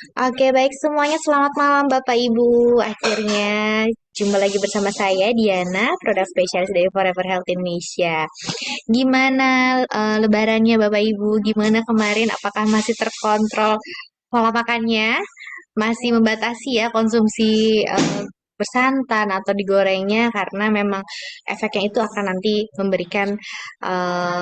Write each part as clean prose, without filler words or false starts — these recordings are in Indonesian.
Oke, baik semuanya. Selamat malam Bapak Ibu. Akhirnya jumpa lagi bersama saya Diana, produk spesialis dari Forever Health Indonesia. Gimana lebarannya Bapak Ibu? Gimana kemarin? Apakah masih terkontrol pola makannya? Masih membatasi ya konsumsi bersantan atau digorengnya karena memang efeknya itu akan nanti memberikan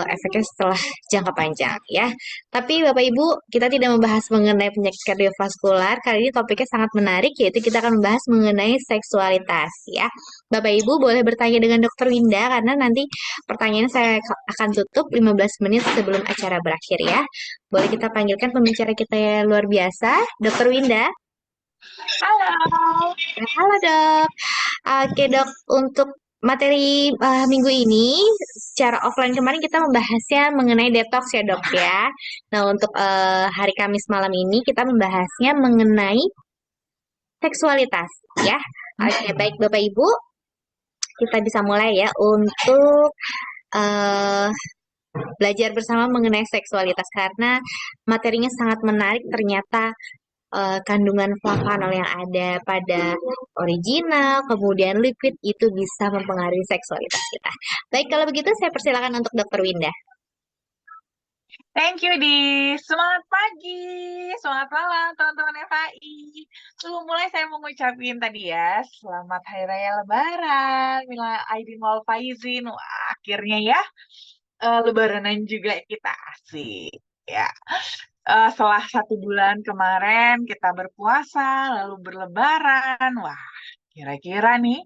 efeknya setelah jangka panjang ya. Tapi Bapak Ibu, kita tidak membahas mengenai penyakit kardiovaskular. Kali ini topiknya sangat menarik, yaitu kita akan membahas mengenai seksualitas ya. Bapak Ibu boleh bertanya dengan Dokter Winda karena nanti pertanyaannya saya akan tutup 15 menit sebelum acara berakhir ya. Boleh kita panggilkan pembicara kita yang luar biasa, Dokter Winda. Halo. Halo dok. Oke dok, untuk materi minggu ini secara offline kemarin kita membahasnya mengenai detox ya dok ya. Nah untuk hari Kamis malam ini kita membahasnya mengenai seksualitas ya. Oke baik Bapak Ibu, kita bisa mulai ya untuk eh, belajar bersama mengenai seksualitas karena materinya sangat menarik ternyata kandungan flavanol yang ada pada original, kemudian liquid itu bisa mempengaruhi seksualitas kita. Baik, kalau begitu saya persilakan untuk Dokter Winda. Thank you, Di. Semangat pagi, semangat malam, teman-teman FAI. Sebelum mulai, saya mau ngucapin tadi ya, selamat Hari Raya Lebaran, Mila Aidin wal Faizin. Wah, akhirnya ya, Lebaranan juga kita asik. Ya, setelah 1 bulan kemarin kita berpuasa, lalu berlebaran. Wah, kira-kira nih,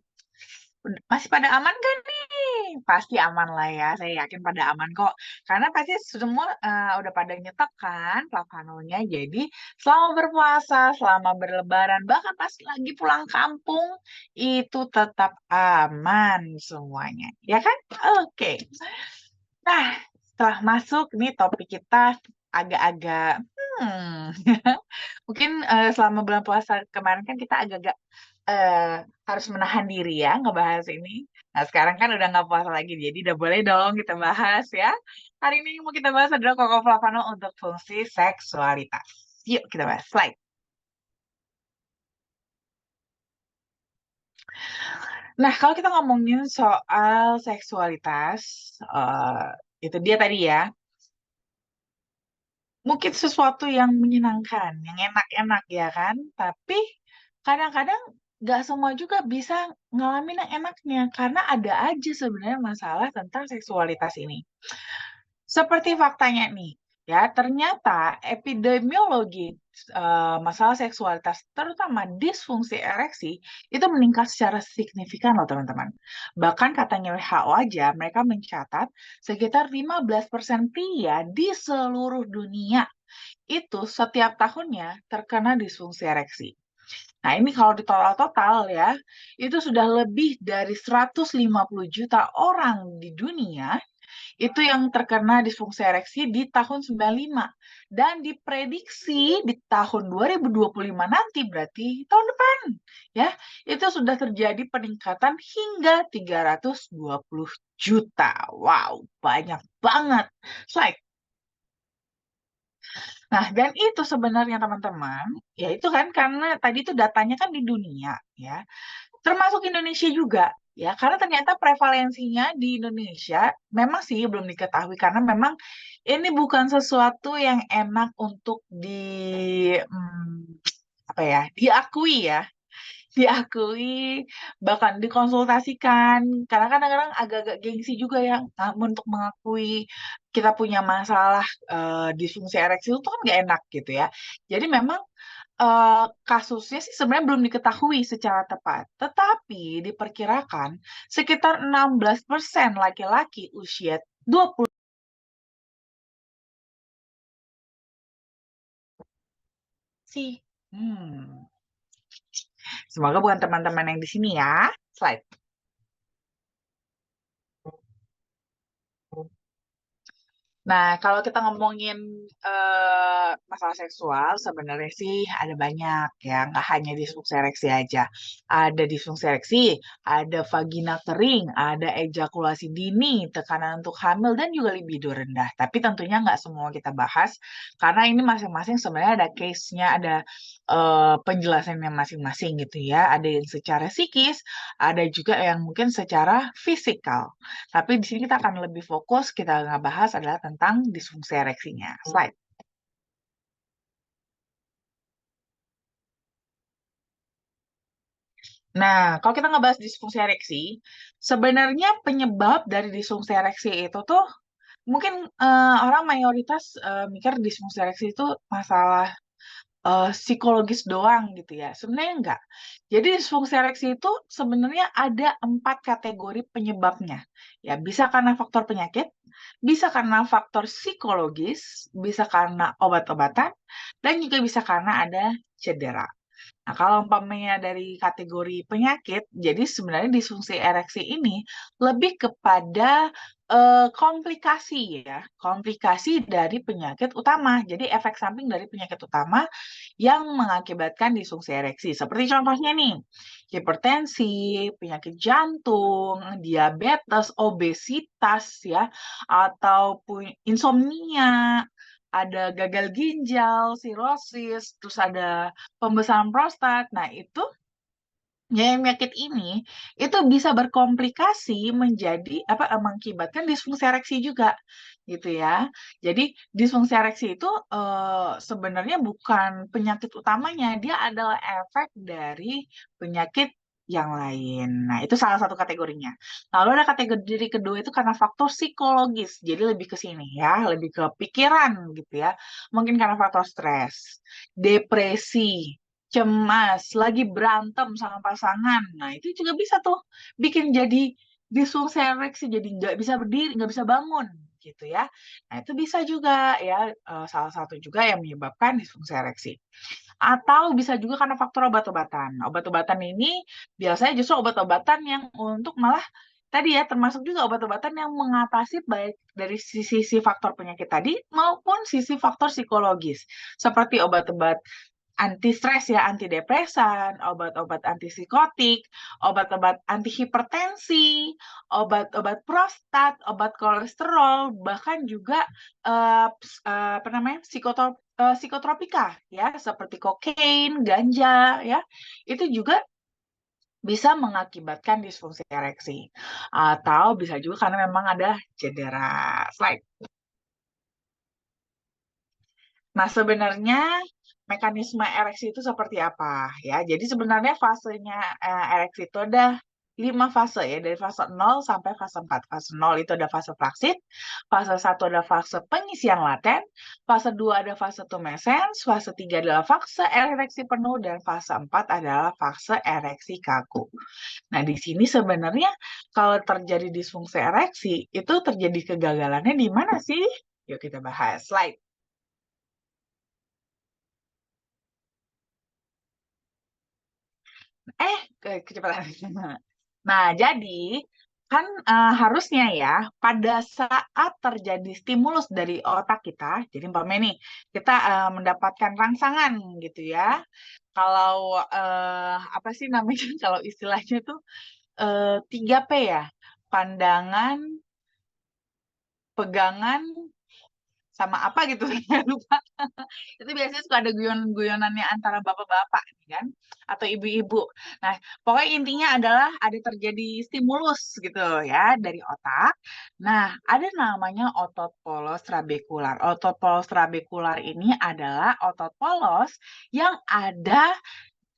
masih pada aman kan nih? Pasti aman lah ya, saya yakin pada aman kok. Karena pasti semua udah pada nyetok kan flavanolnya. Jadi selama berpuasa, selama berlebaran, bahkan pas lagi pulang kampung, itu tetap aman semuanya. Ya kan? Oke. Nah, setelah masuk nih topik kita agak-agak, mungkin selama bulan puasa kemarin kan kita agak-agak harus menahan diri ya ngebahas ini. Nah, sekarang kan udah nggak puasa lagi, jadi udah boleh dong kita bahas ya. Hari ini yang mau kita bahas adalah Koko Flavanol untuk fungsi seksualitas. Yuk kita bahas slide. Nah, kalau kita ngomongin soal seksualitas, itu dia tadi ya. Mungkin sesuatu yang menyenangkan, yang enak-enak ya kan. Tapi kadang-kadang nggak semua juga bisa ngalamin yang enaknya karena ada aja sebenarnya masalah tentang seksualitas ini. Seperti faktanya nih, ya ternyata epidemiologi masalah seksualitas, terutama disfungsi ereksi, itu meningkat secara signifikan loh teman-teman. Bahkan katanya WHO aja, mereka mencatat sekitar 15% pria di seluruh dunia itu setiap tahunnya terkena disfungsi ereksi. Nah, ini kalau ditotal-total ya, itu sudah lebih dari 150 juta orang di dunia itu yang terkena disfungsi ereksi di tahun 95. Dan diprediksi di tahun 2025 nanti, berarti tahun depan, ya, itu sudah terjadi peningkatan hingga 320 juta. Wow, banyak banget. So, nah, dan itu sebenarnya teman-teman, ya itu kan karena tadi itu datanya kan di dunia, ya, termasuk Indonesia juga, ya, karena ternyata prevalensinya di Indonesia memang sih belum diketahui karena memang ini bukan sesuatu yang enak untuk apa ya, diakui ya, diakui, bahkan dikonsultasikan. Karena kadang-kadang agak-agak gengsi juga ya untuk mengakui kita punya masalah disfungsi ereksi itu kan nggak enak gitu ya. Jadi memang kasusnya sih sebenarnya belum diketahui secara tepat. Tetapi diperkirakan sekitar 16% laki-laki usia 20 sih. Hmm. Semoga bukan teman-teman yang di sini ya. Slide. Nah, kalau kita ngomongin masalah seksual sebenarnya sih ada banyak ya, nggak hanya disfungsi ereksi aja. Ada disfungsi ereksi, ada vagina kering, ada ejakulasi dini, tekanan untuk hamil, dan juga libido rendah. Tapi tentunya nggak semua kita bahas, karena ini masing-masing sebenarnya ada case-nya, ada penjelasannya masing-masing gitu ya. Ada yang secara psikis, ada juga yang mungkin secara fisikal. Tapi di sini kita akan lebih fokus, kita nggak bahas adalah tentang disfungsi ereksinya. Slide. Nah, kalau kita ngebahas disfungsi ereksi, sebenarnya penyebab dari disfungsi ereksi itu tuh mungkin orang mayoritas mikir disfungsi ereksi itu masalah psikologis doang gitu ya. Sebenarnya enggak. Jadi disfungsi ereksi itu sebenarnya ada 4 kategori penyebabnya. Ya, bisa karena faktor penyakit, bisa karena faktor psikologis, bisa karena obat-obatan, dan juga bisa karena ada cedera. Nah, kalau umpamanya dari kategori penyakit, jadi sebenarnya disfungsi ereksi ini lebih kepada komplikasi ya, komplikasi dari penyakit utama. Jadi efek samping dari penyakit utama yang mengakibatkan disfungsi ereksi. Seperti contohnya nih, hipertensi, penyakit jantung, diabetes, obesitas ya, ataupun insomnia, ada gagal ginjal, sirosis, terus ada pembesaran prostat. Nah, itu penyakit ini itu bisa berkomplikasi menjadi apa mengakibatkan disfungsi ereksi juga gitu ya. Jadi disfungsi ereksi itu sebenarnya bukan penyakit utamanya, dia adalah efek dari penyakit yang lain. Nah, itu salah satu kategorinya. Lalu ada kategori kedua itu karena faktor psikologis. Jadi lebih ke sini ya, lebih ke pikiran gitu ya. Mungkin karena faktor stres, depresi, cemas, lagi berantem sama pasangan. Nah, itu juga bisa tuh bikin jadi disfungsi ereksi, jadi nggak bisa berdiri, nggak bisa bangun, gitu ya. Nah, itu bisa juga ya, salah satu juga yang menyebabkan disfungsi ereksi. Atau bisa juga karena faktor obat-obatan. Obat-obatan ini biasanya justru obat-obatan yang untuk malah tadi ya, termasuk juga obat-obatan yang mengatasi baik dari sisi faktor penyakit tadi maupun sisi faktor psikologis. Seperti obat-obat anti stres ya, antidepresan, obat-obat antipsikotik, obat-obat anti hipertensi, obat-obat prostat, obat kolesterol, bahkan juga apa namanya psikotropika ya, seperti kokain, ganja ya, itu juga bisa mengakibatkan disfungsi ereksi. Atau bisa juga karena memang ada cedera. Slide. Nah, sebenarnya mekanisme ereksi itu seperti apa ya? Jadi sebenarnya fasenya ereksi itu ada 5 fase ya, dari fase 0 sampai fase 4. Fase 0 itu ada fase flaccid, fase 1 ada fase pengisian laten, fase 2 ada fase tumescens, fase 3 adalah fase ereksi penuh, dan fase 4 adalah fase ereksi kaku. Nah, di sini sebenarnya kalau terjadi disfungsi ereksi, itu terjadi kegagalannya di mana sih? Yuk kita bahas. Slide. Kecepatan. Nah, jadi kan harusnya ya pada saat terjadi stimulus dari otak kita, jadi umpamanya nih kita mendapatkan rangsangan gitu ya. Kalau apa sih namanya kalau istilahnya tuh 3P ya, pandangan, pegangan, sama apa gitu saya lupa. Itu biasanya suka ada guyon-guyonannya antara bapak-bapak nih kan atau ibu-ibu. Nah, pokoknya intinya adalah ada terjadi stimulus gitu ya dari otak. Nah, ada namanya otot polos trabekular. Otot polos trabekular ini adalah otot polos yang ada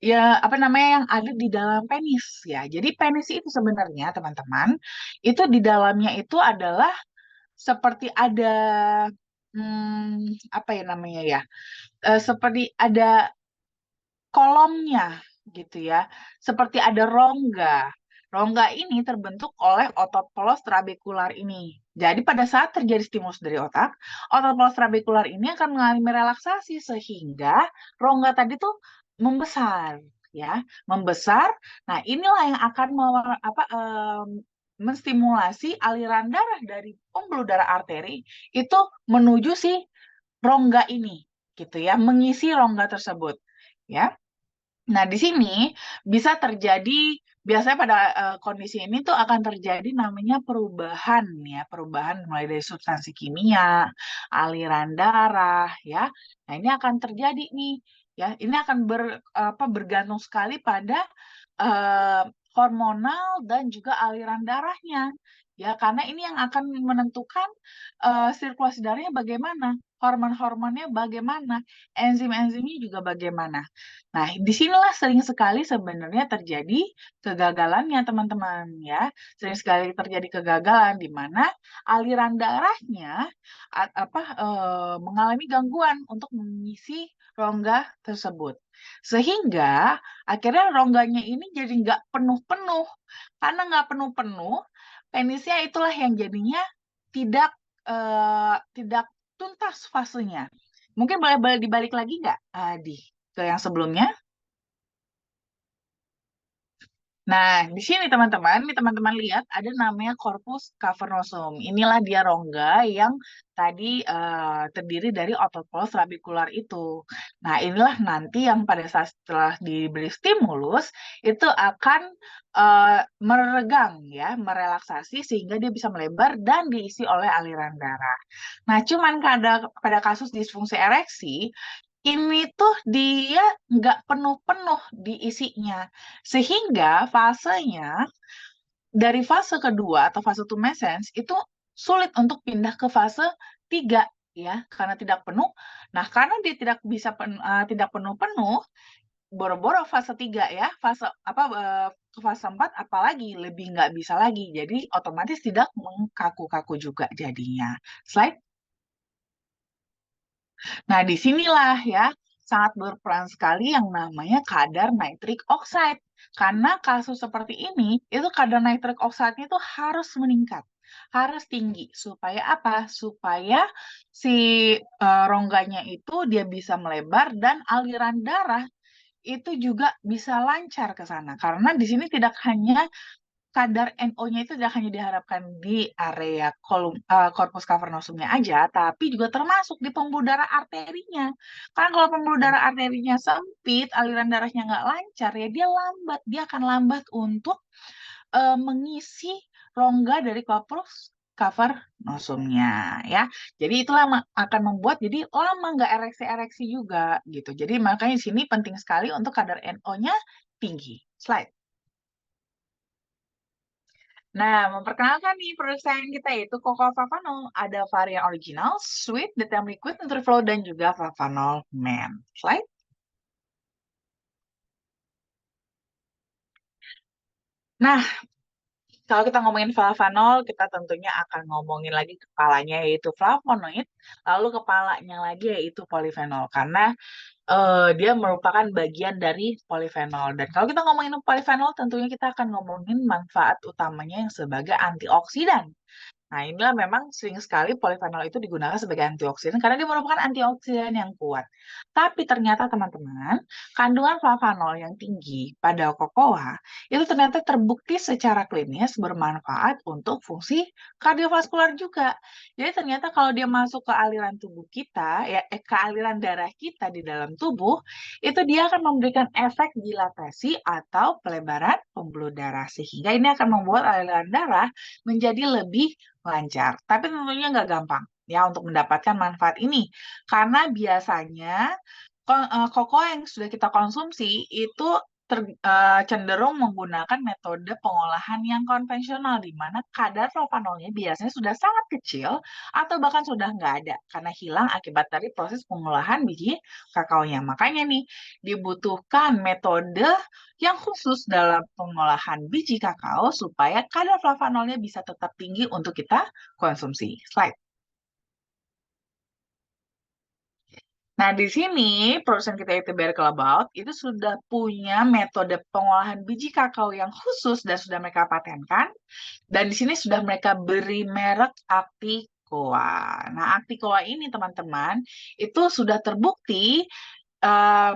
ya apa namanya yang ada di dalam penis ya. Jadi penis itu sebenarnya teman-teman itu di dalamnya itu adalah seperti ada apa ya namanya ya? Seperti ada kolomnya gitu ya, seperti ada rongga. Rongga ini terbentuk oleh otot polos trabekular ini. Jadi pada saat terjadi stimulus dari otak, otot polos trabekular ini akan mengalami relaksasi sehingga rongga tadi tuh membesar ya, membesar. Nah, inilah yang akan menstimulasi aliran darah dari pembuluh darah arteri itu menuju si rongga ini. gitu ya, mengisi rongga tersebut, ya. Nah, di sini bisa terjadi biasanya pada kondisi ini tuh akan terjadi namanya perubahan ya, perubahan mulai dari substansi kimia, aliran darah ya. Nah, ini akan terjadi nih ya. Ini akan bergantung sekali pada eh, hormonal dan juga aliran darahnya. Ya, karena ini yang akan menentukan sirkulasi darahnya bagaimana, hormon-hormonnya bagaimana, enzim-enzimnya juga bagaimana. Nah, disinilah sering sekali sebenarnya terjadi kegagalannya, teman-teman, ya. Sering sekali terjadi kegagalan di mana aliran darahnya mengalami gangguan untuk mengisi rongga tersebut. Sehingga akhirnya rongganya ini jadi nggak penuh-penuh. Karena nggak penuh-penuh, penisnya itulah yang jadinya tidak tidak tuntas fasenya. Mungkin boleh dibalik lagi nggak, Adi, ke yang sebelumnya? Nah, di sini teman-teman, ini teman-teman lihat ada namanya corpus cavernosum. Inilah dia rongga yang tadi terdiri dari otot polos rabikular itu. Nah, inilah nanti yang pada saat setelah diberi stimulus itu akan meregang ya, merelaksasi sehingga dia bisa melebar dan diisi oleh aliran darah. Nah, cuman pada kasus disfungsi ereksi ini tuh dia nggak penuh-penuh diisinya. Sehingga fasenya dari fase kedua atau fase tumescens itu sulit untuk pindah ke fase 3 ya, karena tidak penuh. Nah, karena dia tidak penuh-penuh, boro-boro fase 3 ya, ke fase 4 apalagi lebih nggak bisa lagi. Jadi otomatis tidak mengkaku-kaku juga jadinya. Slide. Nah, disinilah ya sangat berperan sekali yang namanya kadar nitric oxide. Karena kasus seperti ini, itu kadar nitric oxide-nya itu harus meningkat, harus tinggi. Supaya apa? Supaya si rongganya itu dia bisa melebar dan aliran darah itu juga bisa lancar ke sana. Karena di sini tidak hanya kadar NO-nya itu tidak hanya diharapkan di area corpus cavernosumnya aja, tapi juga termasuk di pembuluh darah arterinya. Karena kalau pembuluh darah arterinya sempit, aliran darahnya nggak lancar, ya dia akan lambat untuk mengisi rongga dari corpus cavernosumnya ya. Jadi itulah akan membuat jadi lama nggak ereksi-ereksi juga gitu. Jadi makanya di sini penting sekali untuk kadar NO-nya tinggi. Slide. Nah, memperkenalkan nih produk sayangan kita yaitu Cocoa Favanol. Ada varian original, sweet, DTM liquid, Nutriflow, dan juga Favanol Man. Slide. Nah, kalau kita ngomongin flavanol, kita tentunya akan ngomongin lagi kepalanya yaitu flavonoid, lalu kepalanya lagi yaitu polifenol. Karena dia merupakan bagian dari polifenol. Dan kalau kita ngomongin polifenol, tentunya kita akan ngomongin manfaat utamanya yang sebagai antioksidan. Nah, inilah memang sering sekali polifenol itu digunakan sebagai antioksidan karena dia merupakan antioksidan yang kuat. Tapi ternyata teman-teman, kandungan flavanol yang tinggi pada kokoa itu ternyata terbukti secara klinis bermanfaat untuk fungsi kardiovaskular juga. Jadi ternyata kalau dia masuk ke aliran tubuh kita, ke aliran darah kita di dalam tubuh, itu dia akan memberikan efek dilatasi atau pelebaran pembuluh darah. Sehingga ini akan membuat aliran darah menjadi lebih lancar. Tapi tentunya nggak gampang ya untuk mendapatkan manfaat ini. Karena biasanya koko yang sudah kita konsumsi itu cenderung menggunakan metode pengolahan yang konvensional di mana kadar flavanolnya biasanya sudah sangat kecil atau bahkan sudah nggak ada karena hilang akibat dari proses pengolahan biji kakaonya. Makanya nih dibutuhkan metode yang khusus dalam pengolahan biji kakao supaya kadar flavanolnya bisa tetap tinggi untuk kita konsumsi. Slide. Nah, di sini perusahaan kita itu Bear Clabout itu sudah punya metode pengolahan biji kakao yang khusus dan sudah mereka patenkan. Dan di sini sudah mereka beri merek Acticoa. Nah, Acticoa ini teman-teman itu sudah terbukti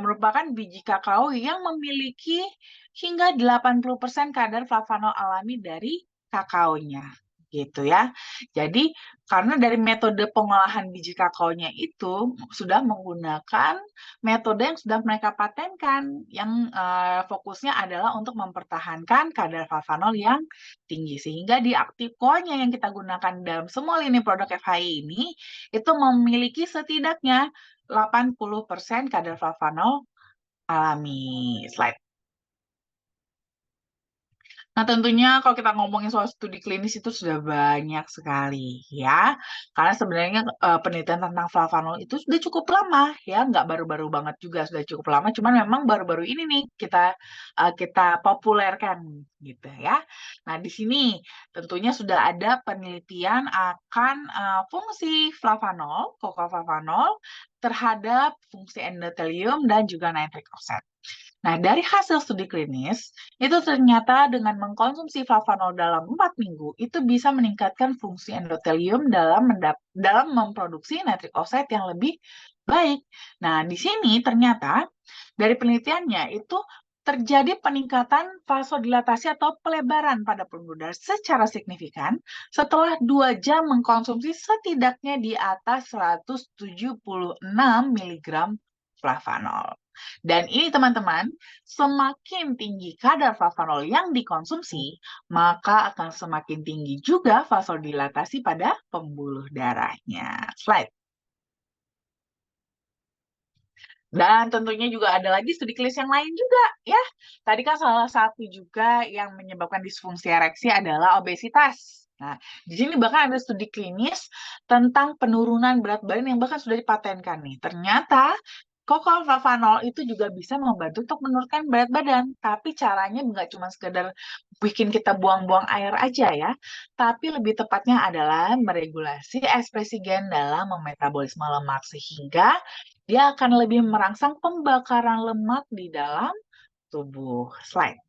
merupakan biji kakao yang memiliki hingga 80% kadar flavanol alami dari kakaonya. gitu ya. Jadi karena dari metode pengolahan biji kakaonya itu sudah menggunakan metode yang sudah mereka patenkan, yang fokusnya adalah untuk mempertahankan kadar flavanol yang tinggi. Sehingga di active coa-nya yang kita gunakan dalam semua lini produk FHI ini, itu memiliki setidaknya 80% kadar flavanol alami. Slide. Nah, tentunya kalau kita ngomongin soal studi klinis itu sudah banyak sekali ya. Karena sebenarnya penelitian tentang flavanol itu sudah cukup lama ya, nggak baru-baru banget juga, sudah cukup lama. Cuman memang baru-baru ini nih kita populerkan gitu ya. Nah, di sini tentunya sudah ada penelitian akan fungsi flavanol, kokoflavanol terhadap fungsi endotelium dan juga nitric oxide. Nah, dari hasil studi klinis, itu ternyata dengan mengkonsumsi flavanol dalam 4 minggu, itu bisa meningkatkan fungsi endotelium dalam memproduksi nitric oxide yang lebih baik. Nah, di sini ternyata dari penelitiannya itu terjadi peningkatan vasodilatasi atau pelebaran pada pembuluh darah secara signifikan setelah 2 jam mengkonsumsi setidaknya di atas 176 mg flavanol. Dan ini teman-teman, semakin tinggi kadar flavanol yang dikonsumsi, maka akan semakin tinggi juga vasodilatasi pada pembuluh darahnya. Slide. Dan tentunya juga ada lagi studi klinis yang lain juga ya. Tadi kan salah satu juga yang menyebabkan disfungsi ereksi adalah obesitas. Nah, di sini bahkan ada studi klinis tentang penurunan berat badan yang bahkan sudah dipatenkan nih. Ternyata kokoflavanol itu juga bisa membantu untuk menurunkan berat badan, tapi caranya nggak cuma sekedar bikin kita buang-buang air aja ya, tapi lebih tepatnya adalah meregulasi ekspresi gen dalam memetabolisme lemak sehingga dia akan lebih merangsang pembakaran lemak di dalam tubuh. Slide.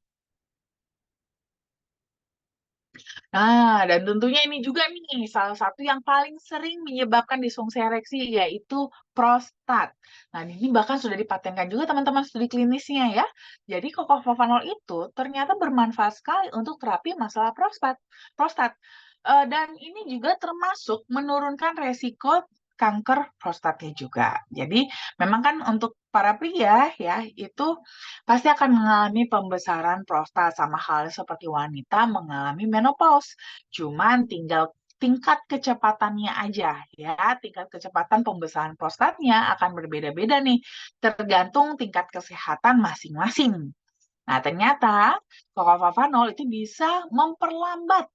Nah, dan tentunya ini juga nih, salah satu yang paling sering menyebabkan disfungsi ereksi yaitu prostat. Nah, ini bahkan sudah dipatenkan juga teman-teman studi klinisnya ya. Jadi, kokoflavanol itu ternyata bermanfaat sekali untuk terapi masalah prostat. Dan ini juga termasuk menurunkan resiko kanker prostatnya juga. Jadi, memang kan untuk para pria ya, itu pasti akan mengalami pembesaran prostat sama halnya seperti wanita mengalami menopause. Cuman tinggal tingkat kecepatannya aja ya, tingkat kecepatan pembesaran prostatnya akan berbeda-beda nih, tergantung tingkat kesehatan masing-masing. Nah, ternyata kokoflavanol itu bisa memperlambat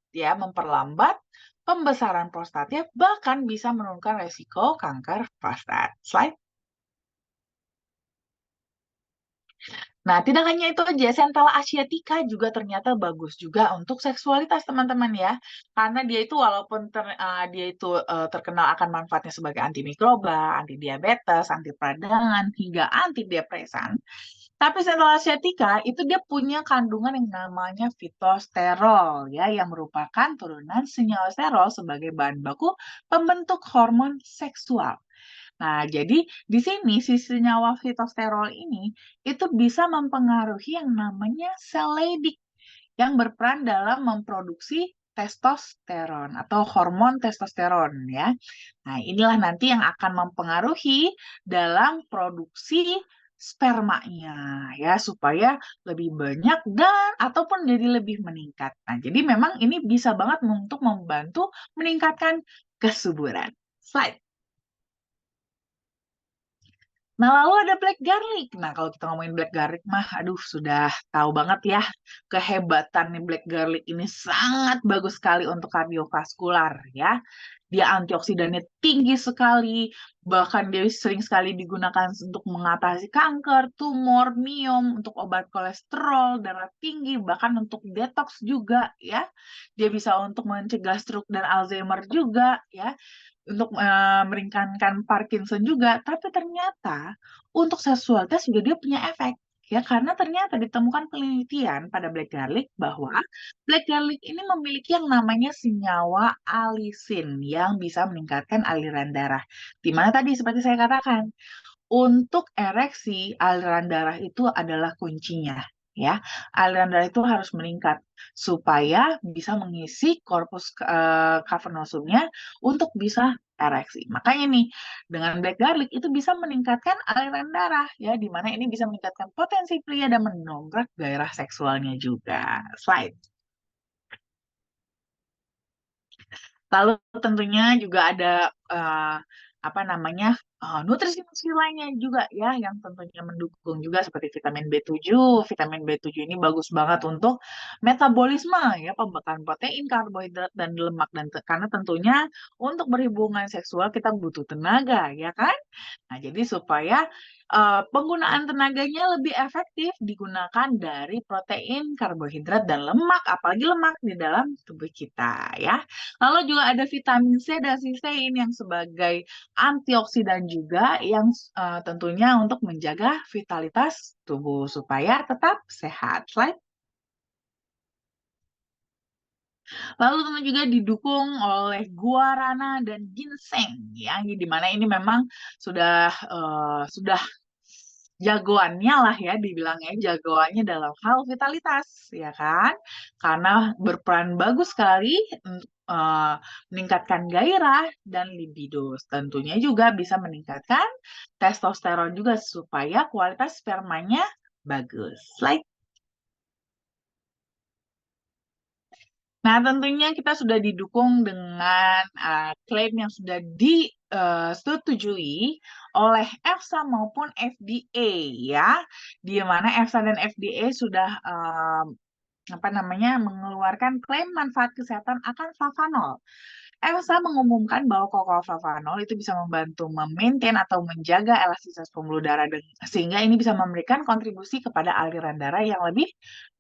pembesaran prostatnya, bahkan bisa menurunkan resiko kanker prostat. Slide. Nah, tidak hanya itu aja, Centella asiatica juga ternyata bagus juga untuk seksualitas teman-teman ya. Karena dia itu walaupun terkenal akan manfaatnya sebagai antimikroba, anti diabetes, anti peradangan, hingga antidepresan. Tapi Centella asiatica itu dia punya kandungan yang namanya fitosterol ya, yang merupakan turunan senyawa sterol sebagai bahan baku pembentuk hormon seksual. Nah, jadi di sini si senyawa fitosterol ini itu bisa mempengaruhi yang namanya sel Leydig yang berperan dalam memproduksi testosteron atau hormon testosteron ya. Nah, inilah nanti yang akan mempengaruhi dalam produksi spermanya ya supaya lebih banyak dan ataupun jadi lebih meningkat. Nah, jadi memang ini bisa banget untuk membantu meningkatkan kesuburan. Slide. Nah, lalu ada black garlic. Nah, kalau kita ngomongin black garlic mah, aduh, sudah tahu banget ya kehebatan nih black garlic ini sangat bagus sekali untuk kardiovaskular ya. Dia antioksidannya tinggi sekali, bahkan dia sering sekali digunakan untuk mengatasi kanker, tumor, miom, untuk obat kolesterol, darah tinggi, bahkan untuk detox juga ya. Dia bisa untuk mencegah stroke dan Alzheimer juga ya, untuk meringankan Parkinson juga, tapi ternyata untuk seksualitas juga dia punya efek. Ya, karena ternyata ditemukan penelitian pada black garlic bahwa black garlic ini memiliki yang namanya senyawa alisin yang bisa meningkatkan aliran darah. Di mana tadi seperti saya katakan, untuk ereksi aliran darah itu adalah kuncinya. ya. Aliran darah itu harus meningkat supaya bisa mengisi korpus cavernosumnya untuk bisa ereksi. Makanya nih, dengan black garlic itu bisa meningkatkan aliran darah ya, di mana ini bisa meningkatkan potensi pria dan mendongkrak gairah seksualnya juga. Slide. Lalu tentunya juga ada apa namanya nutrisi-nutrisi lainnya juga ya yang tentunya mendukung juga seperti vitamin B7. Vitamin B7 ini bagus banget untuk metabolisme ya, pembakaran protein, karbohidrat dan lemak karena tentunya untuk berhubungan seksual kita butuh tenaga ya kan? Nah, jadi supaya penggunaan tenaganya lebih efektif digunakan dari protein, karbohidrat dan lemak, apalagi lemak di dalam tubuh kita ya. Lalu juga ada vitamin C dan sistein yang sebagai antioksidan juga yang tentunya untuk menjaga vitalitas tubuh supaya tetap sehat. Slide. Lalu tentu juga didukung oleh guarana dan ginseng ya, di mana ini memang sudah jagoannya lah ya, dibilangnya jagoannya dalam hal vitalitas ya kan, karena berperan bagus sekali untuk meningkatkan gairah dan libido. Tentunya juga bisa meningkatkan testosteron juga supaya kualitas spermanya bagus. Like. Nah, tentunya kita sudah didukung dengan klaim yang sudah disetujui oleh EFSA maupun FDA ya, di mana EFSA dan FDA sudah apa namanya mengeluarkan klaim manfaat kesehatan akan flavanol. EFSA mengumumkan bahwa flavanol itu bisa membantu memaintain atau menjaga elastisitas pembuluh darah sehingga ini bisa memberikan kontribusi kepada aliran darah yang lebih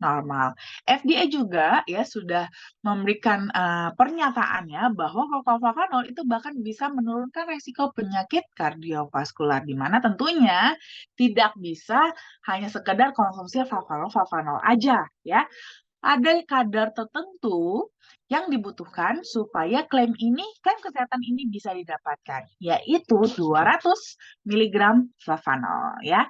normal. FDA juga ya sudah memberikan pernyataannya bahwa flavanol itu bahkan bisa menurunkan resiko penyakit kardiovaskular di mana tentunya tidak bisa hanya sekedar konsumsi flavanol aja ya, ada kadar tertentu yang dibutuhkan supaya klaim kesehatan ini bisa didapatkan, yaitu 200 miligram flavanol ya.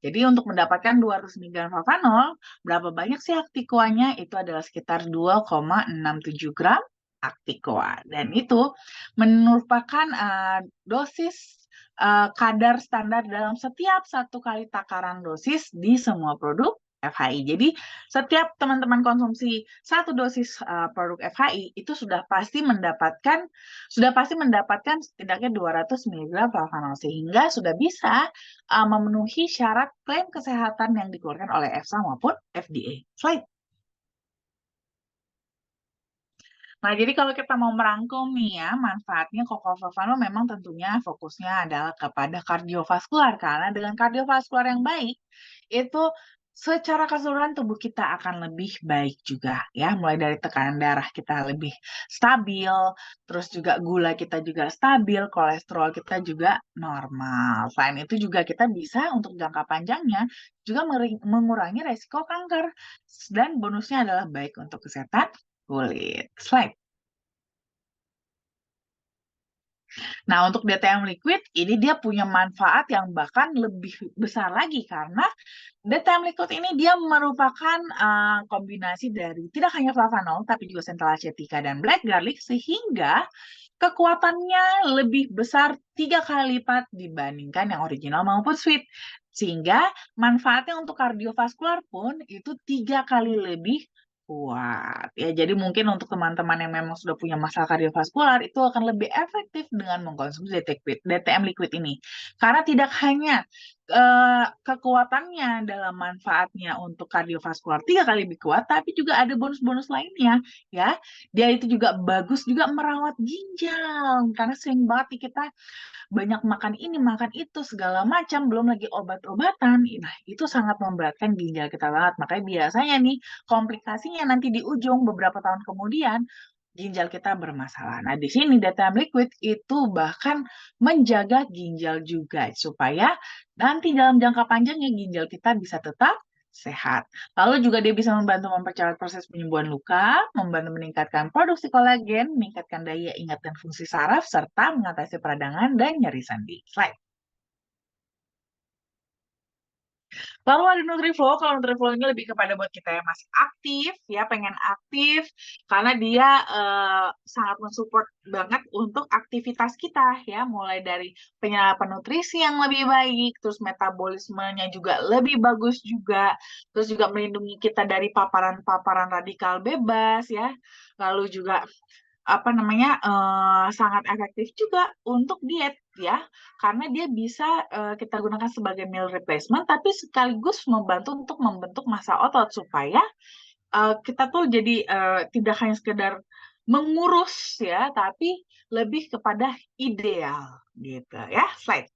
Jadi untuk mendapatkan 200 miligram flavanol, berapa banyak sih Acticoa-nya? Itu adalah sekitar 2,67 gram Acticoa. Dan itu merupakan dosis kadar standar dalam setiap satu kali takaran dosis di semua produk FHI. Jadi setiap teman-teman konsumsi satu dosis produk FHI itu sudah pasti mendapatkan setidaknya 200 mg flavanol sehingga sudah bisa memenuhi syarat klaim kesehatan yang dikeluarkan oleh EFSA maupun FDA. Slide. Nah, jadi kalau kita mau merangkum nih ya, manfaatnya flavanol memang tentunya fokusnya adalah kepada kardiovaskular. Karena dengan kardiovaskular yang baik, itu secara keseluruhan tubuh kita akan lebih baik juga ya. Mulai dari tekanan darah kita lebih stabil, terus juga gula kita juga stabil, kolesterol kita juga normal. Selain itu juga kita bisa untuk jangka panjangnya juga mengurangi resiko kanker. Dan bonusnya adalah baik untuk kesehatan kulit. Slide. Nah, untuk DTM liquid ini dia punya manfaat yang bahkan lebih besar lagi karena DTM liquid ini dia merupakan kombinasi dari tidak hanya flavanol tapi juga central acetica dan black garlic sehingga kekuatannya lebih besar 3 kali lipat dibandingkan yang original maupun sweet. Sehingga manfaatnya untuk kardiovaskular pun itu 3 kali lebih kuat. Ya, jadi mungkin untuk teman-teman yang memang sudah punya masalah kardiovaskular itu akan lebih efektif dengan mengkonsumsi DTM liquid ini. Karena tidak hanya kekuatannya dalam manfaatnya untuk kardiovaskular 3 kali lebih kuat, tapi juga ada bonus-bonus lainnya ya. Dia itu juga bagus juga merawat ginjal karena sering banget nih kita banyak makan ini, makan itu, segala macam, belum lagi obat-obatan. Nah, itu sangat memberatkan ginjal kita banget. Makanya biasanya nih, komplikasinya nanti di ujung beberapa tahun kemudian, ginjal kita bermasalah. Nah, di sini DTM Liquid itu bahkan menjaga ginjal juga, supaya nanti dalam jangka panjangnya ginjal kita bisa tetap sehat. Lalu juga dia bisa membantu mempercepat proses penyembuhan luka, membantu meningkatkan produksi kolagen, meningkatkan daya ingat dan fungsi saraf, serta mengatasi peradangan dan nyeri sendi. Slide. Lalu ada Nutriflow, kalau Nutriflow ini lebih kepada buat kita yang masih aktif, ya pengen aktif, karena dia sangat mensupport banget untuk aktivitas kita, ya mulai dari penyerapan nutrisi yang lebih baik, terus metabolismenya juga lebih bagus juga, terus juga melindungi kita dari paparan-paparan radikal bebas, ya, lalu juga apa namanya sangat efektif juga untuk diet ya karena dia bisa kita gunakan sebagai meal replacement tapi sekaligus membantu untuk membentuk massa otot supaya kita tuh jadi tidak hanya sekedar mengurus ya tapi lebih kepada ideal gitu ya slide.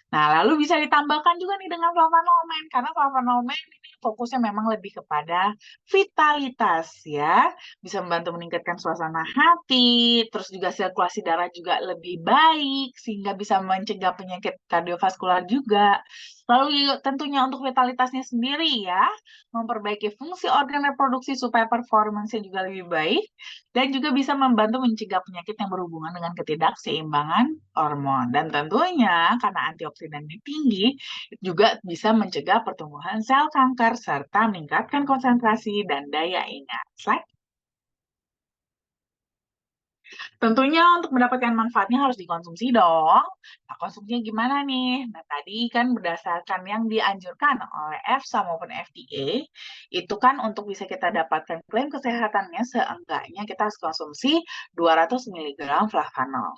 Nah, lalu bisa ditambahkan juga nih dengan flavonomen, karena flavonomen ini fokusnya memang lebih kepada vitalitas ya. Bisa membantu meningkatkan suasana hati, terus juga sirkulasi darah juga lebih baik, sehingga bisa mencegah penyakit kardiovaskular juga. Lalu tentunya untuk vitalitasnya sendiri ya, memperbaiki fungsi organ reproduksi supaya performance-nya juga lebih baik, dan juga bisa membantu mencegah penyakit yang berhubungan dengan ketidakseimbangan hormon. Dan tentunya karena antioksidannya tinggi, juga bisa mencegah pertumbuhan sel kanker serta meningkatkan konsentrasi dan daya ingat. Slide. Tentunya untuk mendapatkan manfaatnya harus dikonsumsi dong. Nah, konsumsinya gimana nih? Nah, tadi kan berdasarkan yang dianjurkan oleh EFSA maupun FDA, itu kan untuk bisa kita dapatkan klaim kesehatannya seenggaknya kita harus konsumsi 200 mg flavanol.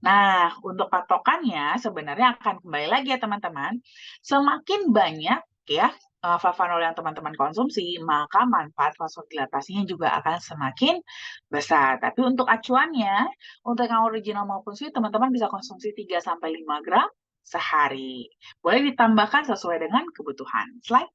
Nah, untuk patokannya sebenarnya akan kembali lagi ya teman-teman. Semakin banyak ya flavanol yang teman-teman konsumsi, maka manfaat vasodilatasinya juga akan semakin besar. Tapi untuk acuannya, untuk yang original maupun sweet, teman-teman bisa konsumsi 3-5 gram sehari. Boleh ditambahkan sesuai dengan kebutuhan. Slide.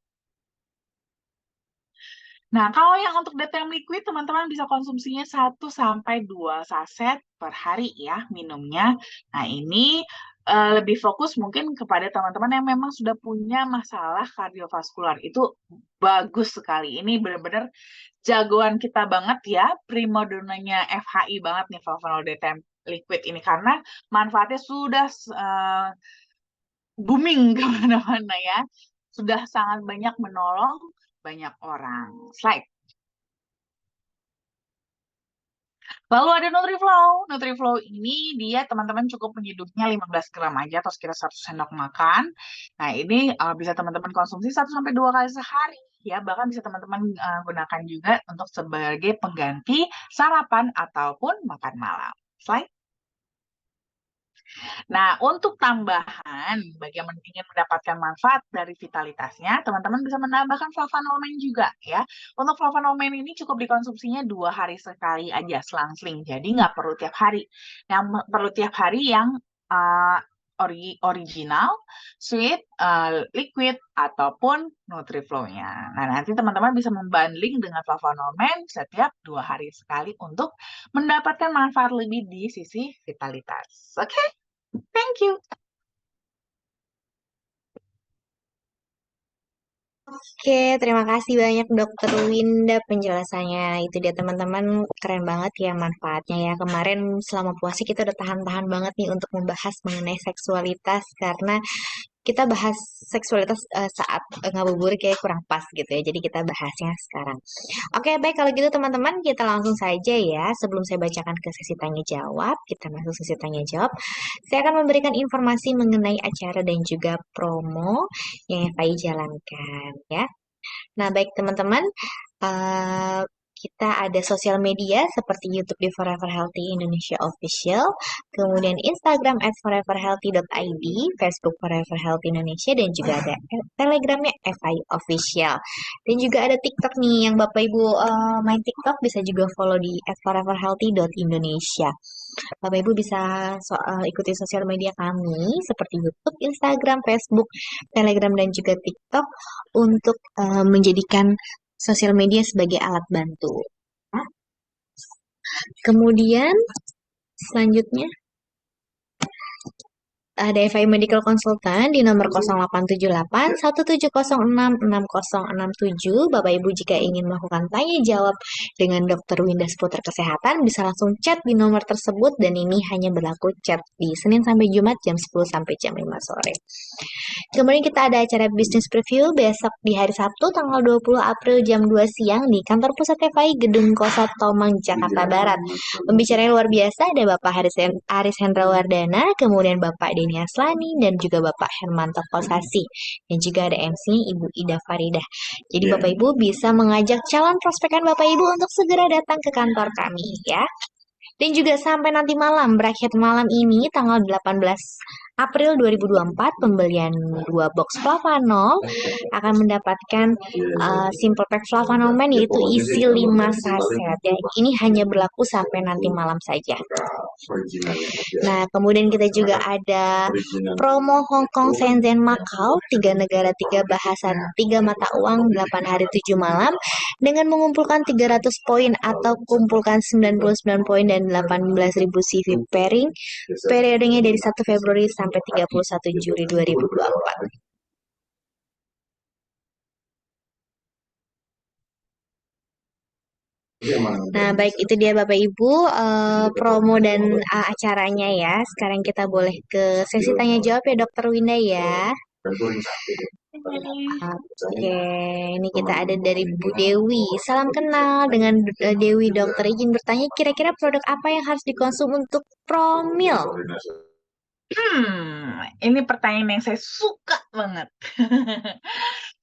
Nah, kalau yang untuk DTM liquid, teman-teman bisa konsumsinya 1-2 saset per hari ya minumnya. Nah, ini lebih fokus mungkin kepada teman-teman yang memang sudah punya masalah kardiovaskular. Itu bagus sekali. Ini benar-benar jagoan kita banget ya, primadonanya FHI banget nih flavanol DTM liquid ini. Karena manfaatnya sudah booming kemana-mana ya. Sudah sangat banyak menolong banyak orang. Slide. Lalu ada Nutriflow. Nutriflow ini dia teman-teman cukup menyeduhnya 15 gram aja atau sekitar 1 sendok makan. Nah, ini bisa teman-teman konsumsi 1-2 kali sehari. Ya, bahkan bisa teman-teman gunakan juga untuk sebagai pengganti sarapan ataupun makan malam. Slide. Nah, untuk tambahan, bagi yang ingin mendapatkan manfaat dari vitalitasnya, teman-teman bisa menambahkan flavonomen juga ya. Untuk flavonomen ini cukup dikonsumsinya 2 hari sekali aja, selang-seling. Jadi nggak perlu tiap hari. Yang perlu tiap hari yang uh, original, sweet, liquid, ataupun Nutriflow-nya. Nah, nanti teman-teman bisa membanding dengan flavonomen setiap 2 hari sekali untuk mendapatkan manfaat lebih di sisi vitalitas. Oke? Thank you. Oke, terima kasih banyak Dokter Winda penjelasannya. Itu dia teman-teman, keren banget ya manfaatnya ya. Kemarin selama puasa kita udah tahan-tahan banget nih untuk membahas mengenai seksualitas karena kita bahas seksualitas saat ngabuburit kayak kurang pas gitu ya. Jadi kita bahasnya sekarang. Oke, baik kalau gitu teman-teman kita langsung saja ya. Sebelum saya bacakan ke sesi tanya jawab, kita masuk sesi tanya jawab. Saya akan memberikan informasi mengenai acara dan juga promo yang FAI jalankan ya. Nah, baik teman-teman, eh, kita ada sosial media seperti YouTube di Forever Healthy Indonesia Official, kemudian Instagram @foreverhealthy.id, Facebook Forever Healthy Indonesia, dan juga ada Telegramnya FI Official. Dan juga ada TikTok nih, yang Bapak Ibu main TikTok bisa juga follow di @foreverhealthy.indonesia. Bapak Ibu bisa ikuti sosial media kami seperti YouTube, Instagram, Facebook, Telegram, dan juga TikTok untuk menjadikan sosial media sebagai alat bantu. Kemudian selanjutnya ada FI Medical Consultant di nomor 0878 1706 6067. Bapak Ibu jika ingin melakukan tanya jawab dengan Dr. Winda seputar kesehatan bisa langsung chat di nomor tersebut dan ini hanya berlaku chat di Senin sampai Jumat jam 10 sampai jam 5 sore. Kemudian kita ada acara bisnis preview besok di hari Sabtu tanggal 20 April jam 2 siang di kantor pusat TVI Gedung Kosa Tomang, Jakarta Barat. Pembicaranya luar biasa, ada Bapak Aris Hendra Wardana, kemudian Bapak Denny Aslani, dan juga Bapak Hermanto Kosasi. Dan juga ada MC Ibu Ida Faridah. Jadi Bapak Ibu bisa mengajak calon prospekan Bapak Ibu untuk segera datang ke kantor kami ya. Dan juga sampai nanti malam, berakhir malam ini tanggal 18 April 2024, pembelian 2 box Flavanol akan mendapatkan Simple Pack Flavanol Man, yaitu isi 5 saset. Ya, ini hanya berlaku sampai nanti malam saja. Nah, kemudian kita juga ada promo Hong Kong, Shenzhen, Macau, 3 negara, 3 bahasa, 3 mata uang, 8 hari, 7 malam, dengan mengumpulkan 300 poin atau kumpulkan 99 poin dan 18.000 CV pairing, periodenya dari 1 Februari sampai 31 Juli 2024. Nah, baik itu dia Bapak Ibu promo dan acaranya ya. Sekarang kita boleh ke sesi tanya jawab ya Dokter Winda ya. Oke, ini kita ada dari Bu Dewi. Salam kenal dengan Dewi Dokter. Izin bertanya, kira-kira produk apa yang harus dikonsum untuk promil? Ini pertanyaan yang saya suka banget.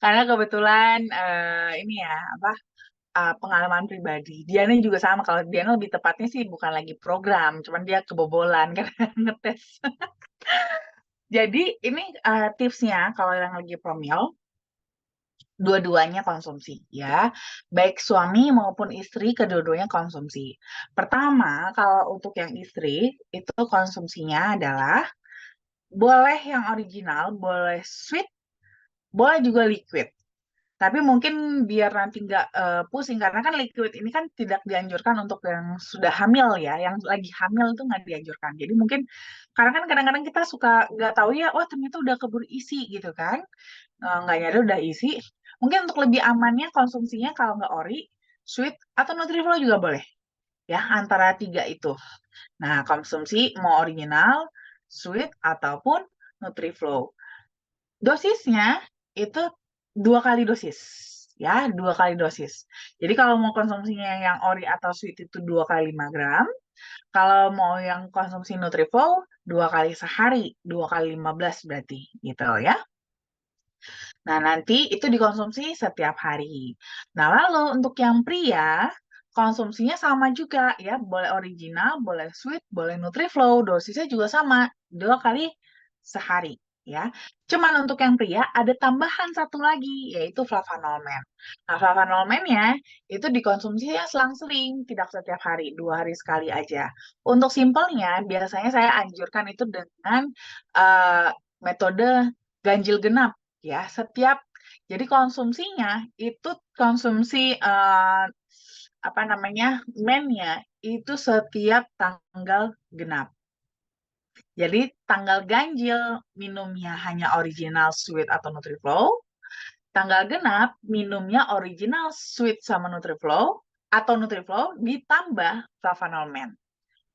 Karena kebetulan ini ya apa pengalaman pribadi. Diana juga sama. Kalau Diana lebih tepatnya sih bukan lagi program, cuman dia kebobolan karena ngetes. Jadi ini tipsnya kalau yang lagi promil, dua-duanya konsumsi ya. Baik suami maupun istri, kedua-duanya konsumsi. Pertama, kalau untuk yang istri, itu konsumsinya adalah boleh yang original, boleh sweet, boleh juga liquid. Tapi mungkin biar nanti nggak pusing, karena kan liquid ini kan tidak dianjurkan untuk yang sudah hamil ya, yang lagi hamil itu nggak dianjurkan. Jadi mungkin, karena kan kadang-kadang kita suka nggak tahu ya, oh ternyata udah keburu isi gitu kan, nggak nyadar udah isi. Mungkin untuk lebih amannya konsumsinya kalau nggak ori, sweet, atau Nutriflo juga boleh. Ya, antara tiga itu. Nah, konsumsi mau original, sweet, ataupun Nutriflo. Dosisnya itu 2 kali dosis, ya 2 kali dosis. Jadi kalau mau konsumsinya yang ori atau sweet itu 2 kali 5 gram. Kalau mau yang konsumsi Nutriflo 2 kali sehari, 2 kali 15 berarti gitu ya. Nah nanti itu dikonsumsi setiap hari. Nah lalu untuk yang pria konsumsinya sama juga ya, boleh original, boleh sweet, boleh Nutriflo, dosisnya juga sama 2 kali sehari ya. Cuman untuk yang pria ada tambahan satu lagi yaitu flavanolmen. Nah flavanolmennya itu dikonsumsi ya selang-seling, tidak setiap hari, 2 hari sekali aja. Untuk simpelnya biasanya saya anjurkan itu dengan metode ganjil genap ya. Jadi konsumsinya itu konsumsi apa namanya mennya itu setiap tanggal genap. Jadi tanggal ganjil minumnya hanya original sweet atau Nutriflo. Tanggal genap minumnya original sweet sama Nutriflo atau Nutriflo ditambah flavanolmen.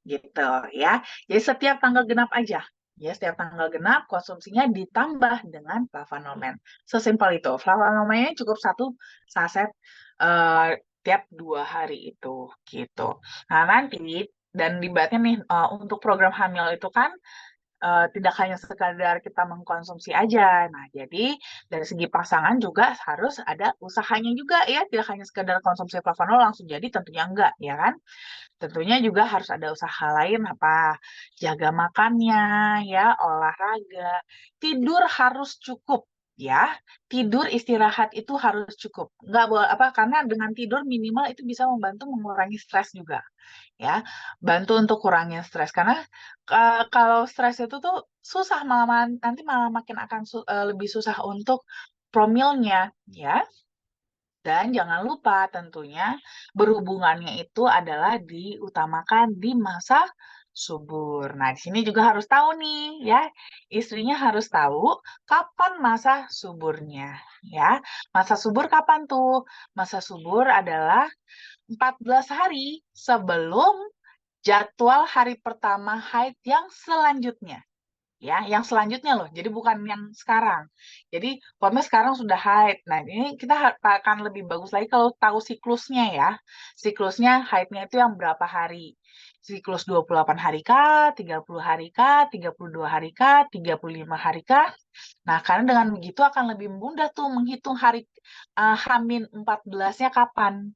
Gitu ya. Jadi setiap tanggal genap aja. Ya, setiap tanggal genap konsumsinya ditambah dengan flavanolmen. Sesimpel itu. Flavanolmennya cukup 1 saset tiap 2 hari itu gitu. Nah, nanti dan dibatnya nih untuk program hamil itu kan tidak hanya sekadar kita mengkonsumsi aja. Nah, jadi dari segi pasangan juga harus ada usahanya juga ya, tidak hanya sekadar konsumsi flavanol langsung jadi, tentunya enggak ya kan. Tentunya juga harus ada usaha lain apa? Jaga makannya ya, olahraga, tidur harus cukup ya. Tidur istirahat itu harus cukup. Nggak boleh apa karena dengan tidur minimal itu bisa membantu mengurangi stres juga ya. Bantu untuk kurangin stres karena kalau stres itu tuh susah malah nanti malah makin akan lebih susah untuk promilnya ya. Dan jangan lupa tentunya berhubungannya itu adalah diutamakan di masa subur. Nah, di sini juga harus tahu nih ya, istrinya harus tahu kapan masa suburnya ya. Masa subur kapan tuh? Masa subur adalah 14 hari sebelum jadwal hari pertama haid yang selanjutnya. ya, yang selanjutnya loh. Jadi bukan yang sekarang. Jadi umpamanya sekarang sudah haid. Nah, ini kita akan lebih bagus lagi kalau tahu siklusnya ya. Siklusnya haidnya itu yang berapa hari? Siklus 28 hari kah, 30 hari kah, 32 hari kah, 35 hari kah? Nah, karena dengan begitu akan lebih mudah tuh menghitung hari Hamin 14-nya kapan.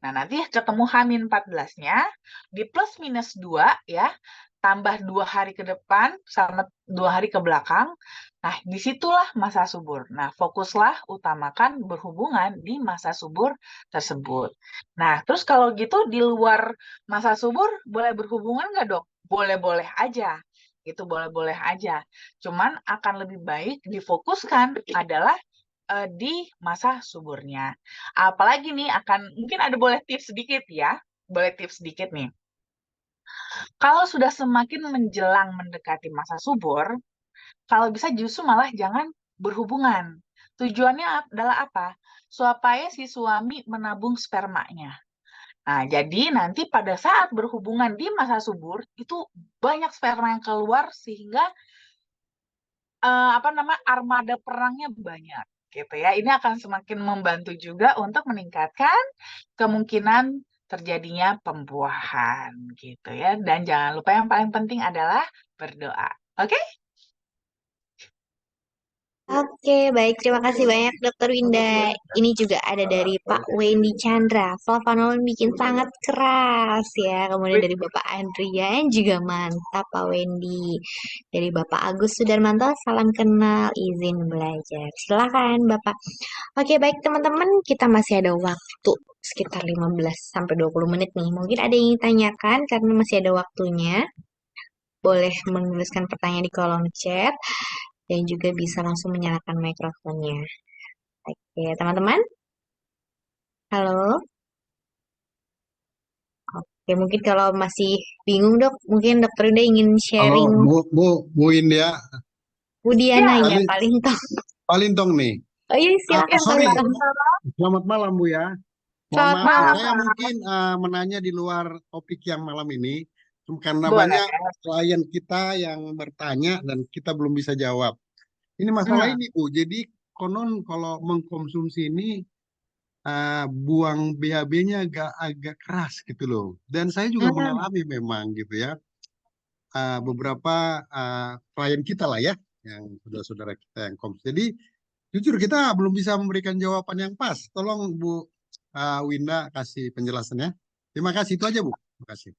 Nah, nanti ketemu Hamin 14-nya, di plus minus 2 ya, tambah 2 hari ke depan sama 2 hari ke belakang. Nah, disitulah masa subur. Nah, fokuslah utamakan berhubungan di masa subur tersebut. Nah, terus kalau gitu di luar masa subur boleh berhubungan nggak, Dok? Boleh-boleh aja. Itu boleh-boleh aja. Cuman akan lebih baik difokuskan adalah di masa suburnya. Apalagi nih akan mungkin ada boleh tips sedikit ya. Boleh tips sedikit nih. Kalau sudah semakin menjelang mendekati masa subur, kalau bisa justru malah jangan berhubungan. Tujuannya adalah apa? Supaya si suami menabung spermanya. Nah, jadi nanti pada saat berhubungan di masa subur itu banyak sperma yang keluar sehingga apa nama armada perangnya banyak gitu ya. Ini akan semakin membantu juga untuk meningkatkan kemungkinan terjadinya pembuahan gitu ya. Dan jangan lupa yang paling penting adalah berdoa. Oke? Oke, baik. Terima kasih banyak, Dokter Winda. Ini juga ada dari Pak Wendy Chandra. Flavanol bikin sangat keras ya. Kemudian dari Bapak Adrian juga mantap, Pak Wendy. Dari Bapak Agus Sudarmanto, salam kenal, izin belajar. Silakan, Bapak. Oke, baik teman-teman. Kita masih ada waktu sekitar 15 sampai 20 menit nih. Mungkin ada yang ingin tanyakan karena masih ada waktunya. Boleh menuliskan pertanyaan di kolom chat dan juga bisa langsung menyalakan mikrofonnya. Oke, teman-teman. Halo. Oke, mungkin kalau masih bingung, Dok, mungkin Dokter Uda ingin Halo, sharing Bu India, Budiana Ya, ya paling paling toh. paling tong nih. Oh iya, oke, silakan Sorry, paling siap. toh. selamat malam Bu ya. Mohon Selamat maaf, malam. saya mungkin menanya di luar topik yang malam ini, karena Boleh. banyak klien kita yang bertanya dan kita belum bisa jawab. Ini masalah Hmm. ini Bu, jadi konon kalau mengkonsumsi ini buang BAB-nya agak agak keras gitu loh. Dan saya juga Hmm. mengalami memang gitu ya, beberapa klien kita lah ya, yang saudara-saudara kita yang konsumsi. Jadi jujur kita belum bisa memberikan jawaban yang pas. Tolong Bu Winda kasih penjelasannya. Terima kasih itu aja Bu. Terima kasih.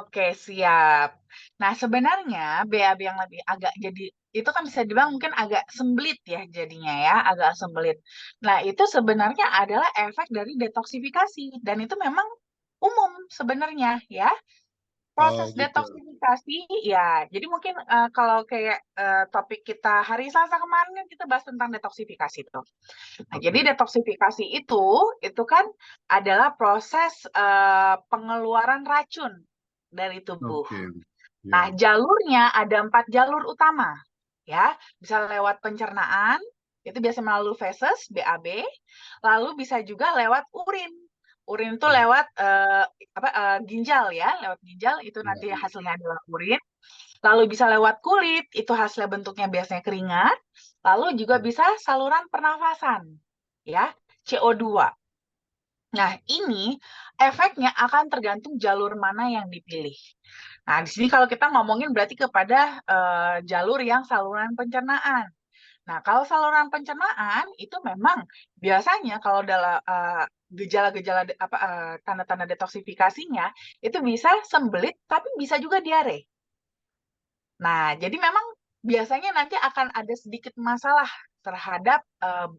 Oke, siap. Nah, sebenarnya BAB yang lebih agak jadi itu kan bisa dibilang mungkin agak sembelit ya jadinya ya, agak sembelit. Nah, itu sebenarnya adalah efek dari detoksifikasi dan itu memang umum sebenarnya ya. Oh Proses gitu. detoksifikasi ya. Jadi mungkin kalau kayak topik kita hari Selasa kemarin kan kita bahas tentang detoksifikasi tuh. Nah, jadi Oke. detoksifikasi itu kan adalah proses pengeluaran racun dari tubuh. Oke. Nah, Ya. jalurnya ada 4 jalur utama, ya. Bisa lewat pencernaan, itu biasa melalui feses, BAB. Lalu bisa juga lewat urin. Urin itu Ya. lewat ginjal ya, lewat ginjal itu Ya. nanti hasilnya adalah urin. Lalu bisa lewat kulit, itu hasilnya bentuknya biasanya keringat. Lalu juga Ya. bisa saluran pernafasan, ya, CO2. Nah, ini efeknya akan tergantung jalur mana yang dipilih. Nah, di sini kalau kita ngomongin berarti kepada jalur yang saluran pencernaan. Nah, kalau saluran pencernaan itu memang biasanya kalau dalam gejala-gejala tanda-tanda detoksifikasinya itu bisa sembelit tapi bisa juga diare. Nah, jadi memang biasanya nanti akan ada sedikit masalah terhadap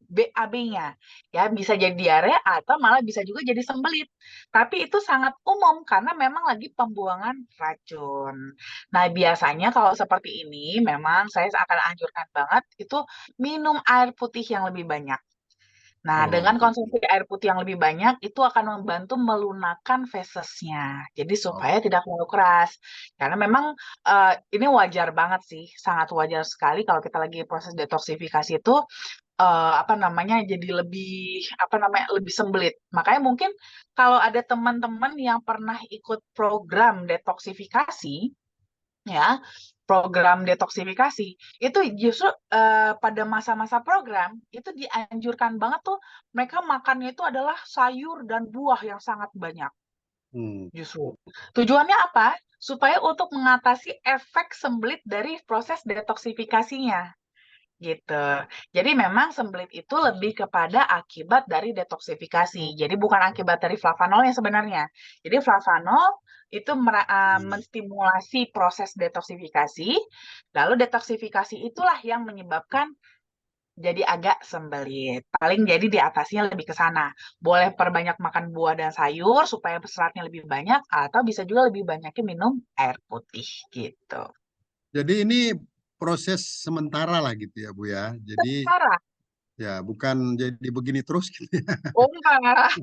BAB-nya. Ya, bisa jadi diare atau malah bisa juga jadi sembelit. Tapi itu sangat umum karena memang lagi pembuangan racun. Nah, biasanya kalau seperti ini memang saya akan anjurkan banget itu minum air putih yang lebih banyak. Nah, Oh dengan gitu. konsumsi air putih yang lebih banyak, itu akan membantu melunakkan fesesnya. Jadi Oh, supaya tidak terlalu keras. Karena memang ini wajar banget sih, sangat wajar sekali kalau kita lagi proses detoksifikasi itu apa namanya jadi lebih apa namanya lebih sembelit. Makanya mungkin kalau ada teman-teman yang pernah ikut program detoksifikasi, ya program detoksifikasi, itu justru pada masa-masa program itu dianjurkan banget tuh mereka makannya itu adalah sayur dan buah yang sangat banyak Hmm. justru. Tujuannya apa? Supaya untuk mengatasi efek sembelit dari proses detoksifikasinya gitu. Jadi memang sembelit itu lebih kepada akibat dari detoksifikasi. Jadi bukan akibat dari flavanolnya sebenarnya. Jadi flavanol itu menstimulasi proses detoksifikasi, lalu detoksifikasi itulah yang menyebabkan jadi agak sembelit. Paling jadi di atasnya lebih ke sana. Boleh perbanyak makan buah dan sayur supaya seratnya lebih banyak, atau bisa juga lebih banyaknya minum air putih gitu. Jadi ini proses sementara lah gitu ya Bu ya. Jadi Cara. ya bukan jadi begini terus gitu ya. Oh enggak.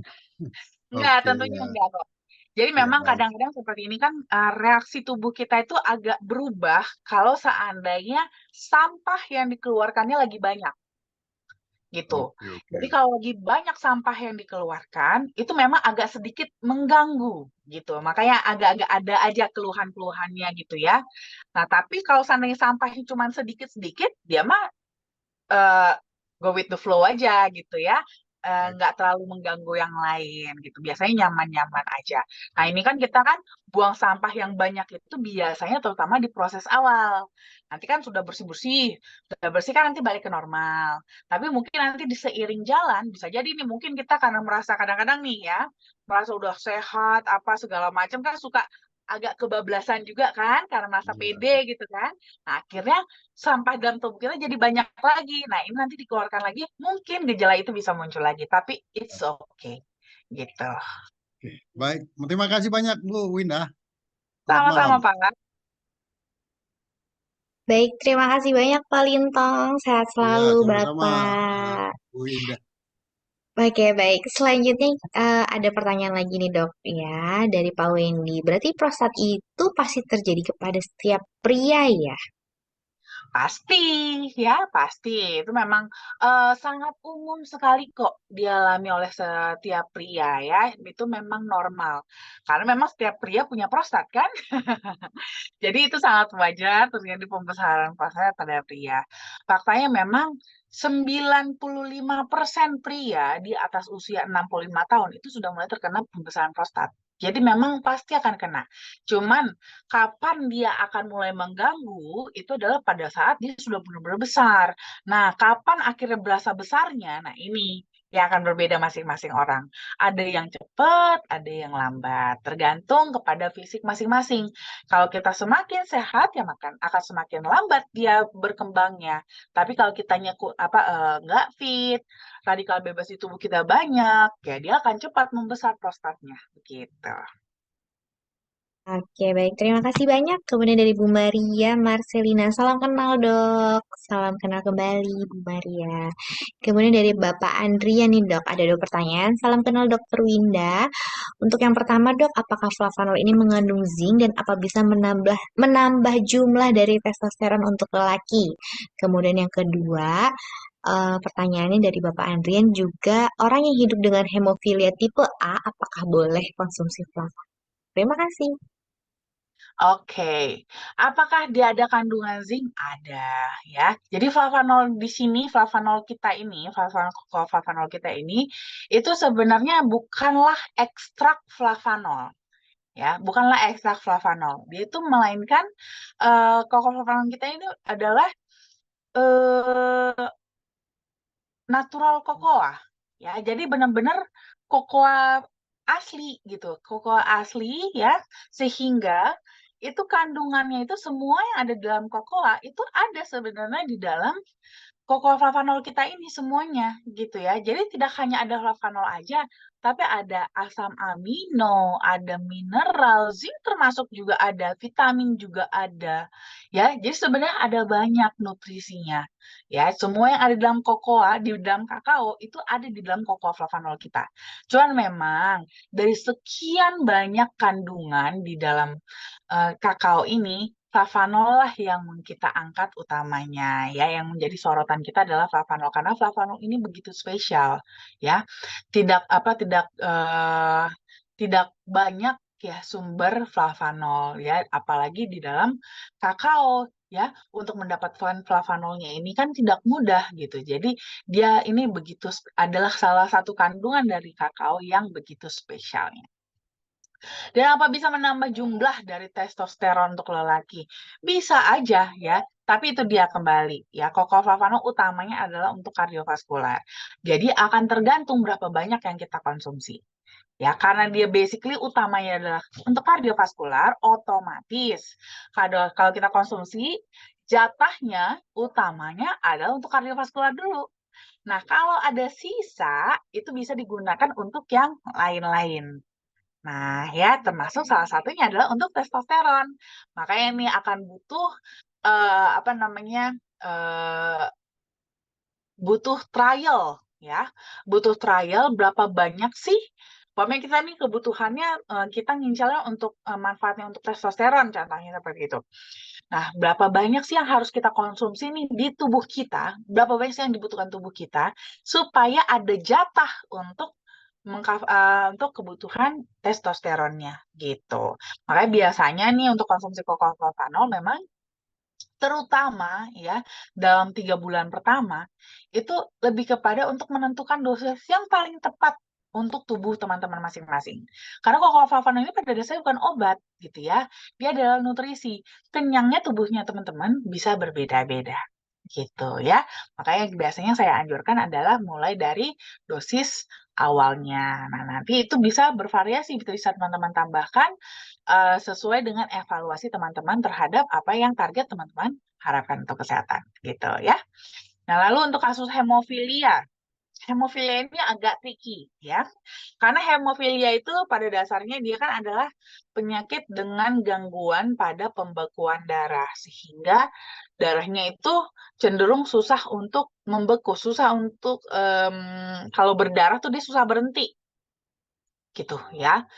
Enggak, Oke tentunya ya. enggak kok. Jadi Ya memang baik. kadang-kadang seperti ini kan reaksi tubuh kita itu agak berubah kalau seandainya sampah yang dikeluarkannya lagi banyak gitu. Oke oke. Jadi kalau lagi banyak sampah yang dikeluarkan, itu memang agak sedikit mengganggu gitu. Makanya agak-agak ada aja keluhan-keluhannya gitu ya. Nah, tapi kalau seandainya sampahnya cuma sedikit-sedikit, dia mah eh, go with the flow aja gitu ya. Baik. Nggak terlalu mengganggu yang lain gitu. Biasanya nyaman-nyaman aja. Nah ini kan kita kan buang sampah yang banyak itu biasanya terutama di proses awal. Nanti kan sudah bersih-bersih, sudah bersih kan nanti balik ke normal. Tapi mungkin nanti di seiring jalan, bisa jadi nih mungkin kita karena merasa kadang-kadang nih ya, merasa udah sehat, apa segala macam kan suka agak kebablasan juga kan, karena merasa Iya. pede gitu kan. Nah akhirnya sampah dalam tubuh kita jadi banyak lagi. Nah, ini nanti dikeluarkan lagi, mungkin gejala itu bisa muncul lagi, tapi it's okay. Gitu. Oke. Baik. Terima kasih banyak Bu Winda. Selamat malam. Sama-sama, Pak. Baik, terima kasih banyak Pak Lintong. Sehat Ya, selalu sama-sama Bapak. Bu Winda. Oke, baik. Selanjutnya ada pertanyaan lagi nih dok ya dari Pak Wendy. Berarti prostat itu pasti terjadi kepada setiap pria ya? Pasti, ya pasti. Itu memang sangat umum sekali kok dialami oleh setiap pria ya. Itu memang normal. Karena memang setiap pria punya prostat kan. Jadi itu sangat wajar terjadi pembesaran prostat pada pria. Faktanya memang 95% pria di atas usia 65 tahun itu sudah mulai terkena pembesaran prostat. Jadi memang pasti akan kena. Cuman kapan dia akan mulai mengganggu itu adalah pada saat dia sudah benar-benar besar. Nah, kapan akhirnya berasa besarnya? Nah, ini yang akan berbeda masing-masing orang. Ada yang cepat, ada yang lambat, tergantung kepada fisik masing-masing. Kalau kita semakin sehat ya akan semakin lambat dia berkembangnya. Tapi kalau kitanya nggak fit, radikal bebas di tubuh kita banyak, ya dia akan cepat membesar prostatnya begitu. Oke, baik. Terima kasih banyak. Kemudian dari Bu Maria Marcelina. Salam kenal, Dok. Salam kenal kembali, Bu Maria. Kemudian dari Bapak Andrian nih, Dok. Ada dua pertanyaan. Salam kenal, Dokter Winda. Untuk yang pertama, Dok, apakah flavanol ini mengandung zinc dan apa bisa menambah jumlah dari testosteron untuk lelaki? Kemudian yang kedua, pertanyaannya dari Bapak Andrian juga, orang yang hidup dengan hemofilia tipe A, apakah boleh konsumsi flavanol? Terima kasih. Oke, apakah dia ada kandungan zinc? Ada, ya. Jadi flavanol di sini, flavanol kita ini, itu sebenarnya bukanlah ekstrak flavanol, ya, bukanlah ekstrak flavanol. Dia itu melainkan flavanol kita ini adalah eh, natural cocoa, ya. Jadi benar-benar cocoa asli gitu, cocoa asli ya, sehingga itu kandungannya itu semua yang ada di dalam cocoa itu ada sebenarnya di dalam cocoa flavanol kita ini semuanya gitu ya. Jadi tidak hanya ada flavanol aja, tapi ada asam amino, ada mineral, zinc termasuk juga ada, vitamin juga ada. Ya, jadi sebenarnya ada banyak nutrisinya. Ya, semua yang ada di dalam kokoa, di dalam kakao itu ada di dalam cocoa flavanol kita. Cuman memang dari sekian banyak kandungan di dalam kakao ini, flavanol lah yang kita angkat utamanya ya, yang menjadi sorotan kita adalah flavanol karena flavanol ini begitu spesial ya, tidak tidak banyak ya sumber flavanol ya, apalagi di dalam kakao ya. Untuk mendapatkan flavanolnya ini kan tidak mudah gitu. Jadi dia ini adalah salah satu kandungan dari kakao yang begitu spesialnya. Dan apa bisa menambah jumlah dari testosteron untuk lelaki? Bisa aja ya, tapi itu dia kembali ya. Flavanoid utamanya adalah untuk kardiovaskular. Jadi akan tergantung berapa banyak yang kita konsumsi. Ya, karena dia basically utamanya adalah untuk kardiovaskular, otomatis kalau kita konsumsi jatahnya utamanya adalah untuk kardiovaskular dulu. Nah, kalau ada sisa itu bisa digunakan untuk yang lain-lain. Nah, ya termasuk salah satunya adalah untuk testosteron. Makanya ini akan butuh apa namanya? eh, butuh trial ya. Butuh trial berapa banyak sih? Pokoknya kita nih kebutuhannya kita ngincelnya untuk manfaatnya untuk testosteron contohnya seperti itu. Nah, berapa banyak sih yang harus kita konsumsi nih di tubuh kita? Berapa banyak sih yang dibutuhkan tubuh kita supaya ada jatah untuk kebutuhan testosteronnya gitu. Makanya biasanya nih untuk konsumsi kokopropanol memang terutama ya dalam 3 bulan pertama itu lebih kepada untuk menentukan dosis yang paling tepat untuk tubuh teman-teman masing-masing. Karena kokopropanol ini pada dasarnya bukan obat gitu ya. Dia adalah nutrisi. Kenyangnya tubuhnya teman-teman bisa berbeda-beda gitu ya. Makanya biasanya saya anjurkan adalah mulai dari dosis awalnya. Nah, nanti itu bisa bervariasi, bisa teman-teman tambahkan sesuai dengan evaluasi teman-teman terhadap apa yang target teman-teman harapkan untuk kesehatan gitu ya. Nah, lalu untuk kasus hemofilia. Hemofilia ini agak tricky ya. Karena hemofilia itu pada dasarnya dia kan adalah penyakit dengan gangguan pada pembekuan darah sehingga darahnya itu cenderung susah untuk membeku, susah untuk kalau berdarah tuh dia susah berhenti gitu ya.